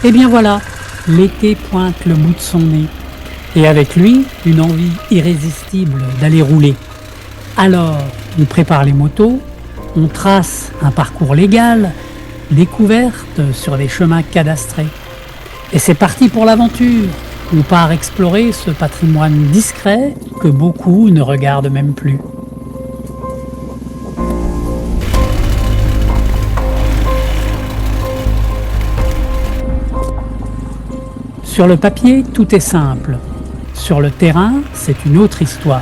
Eh bien voilà, l'été pointe le bout de son nez. Et avec lui, une envie irrésistible d'aller rouler. Alors, on prépare les motos, on trace un parcours légal, découverte sur des chemins cadastrés. Et c'est parti pour l'aventure. On part explorer ce patrimoine discret que beaucoup ne regardent même plus. Sur le papier, tout est simple. Sur le terrain, c'est une autre histoire.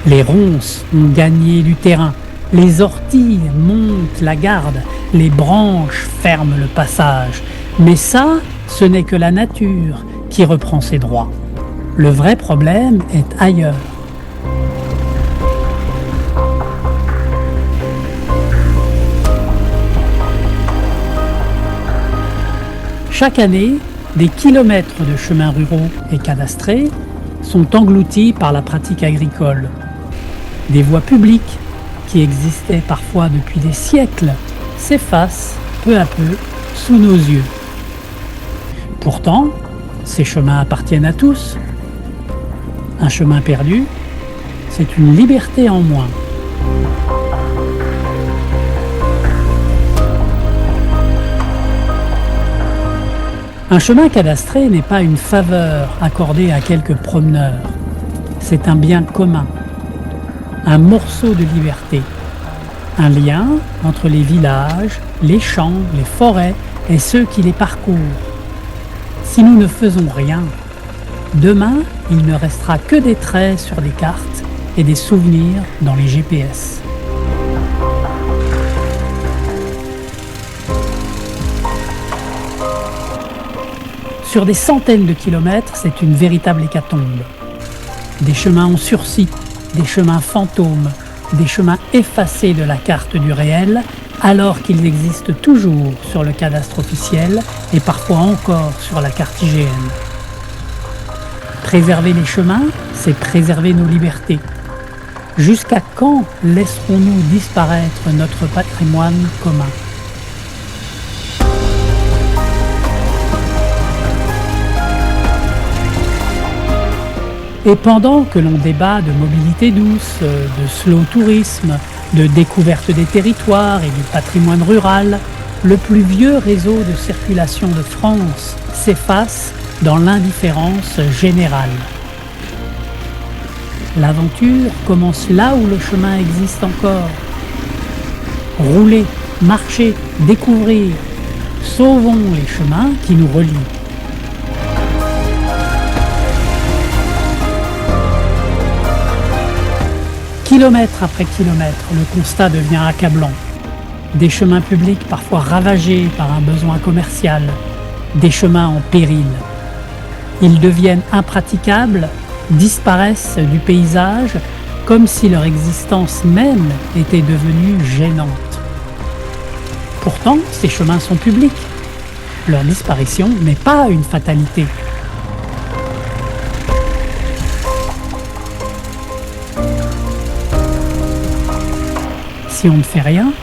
Les ronces ont gagné du terrain, les orties montent la garde, les branches ferment le passage. Mais ça, ce n'est que la nature qui reprend ses droits. Le vrai problème est ailleurs. Chaque année, des kilomètres de chemins ruraux et cadastrés sont engloutis par la pratique agricole. Des voies publiques qui existaient parfois depuis des siècles s'effacent peu à peu sous nos yeux. Pourtant, ces chemins appartiennent à tous. Un chemin perdu, c'est une liberté en moins. Un chemin cadastré n'est pas une faveur accordée à quelques promeneurs. C'est un bien commun, un morceau de liberté, un lien entre les villages, les champs, les forêts et ceux qui les parcourent. Si nous ne faisons rien, demain, il ne restera que des traits sur des cartes et des souvenirs dans les GPS. Sur des centaines de kilomètres, c'est une véritable hécatombe. Des chemins en sursis, des chemins fantômes, des chemins effacés de la carte du réel, alors qu'ils existent toujours sur le cadastre officiel et parfois encore sur la carte IGN. Préserver les chemins, c'est préserver nos libertés. Jusqu'à quand laisserons-nous disparaître notre patrimoine commun ? Et pendant que l'on débat de mobilité douce, de slow tourisme, de découverte des territoires et du patrimoine rural, le plus vieux réseau de circulation de France s'efface dans l'indifférence générale. L'aventure commence là où le chemin existe encore. Rouler, marcher, découvrir. Sauvons les chemins qui nous relient. Kilomètre après kilomètre, le constat devient accablant. Des chemins publics parfois ravagés par un besoin commercial, des chemins en péril. Ils deviennent impraticables, disparaissent du paysage, comme si leur existence même était devenue gênante. Pourtant, ces chemins sont publics. Leur disparition n'est pas une fatalité. Si on ne fait rien,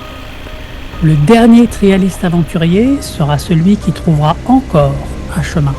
le dernier trialiste aventurier sera celui qui trouvera encore un chemin.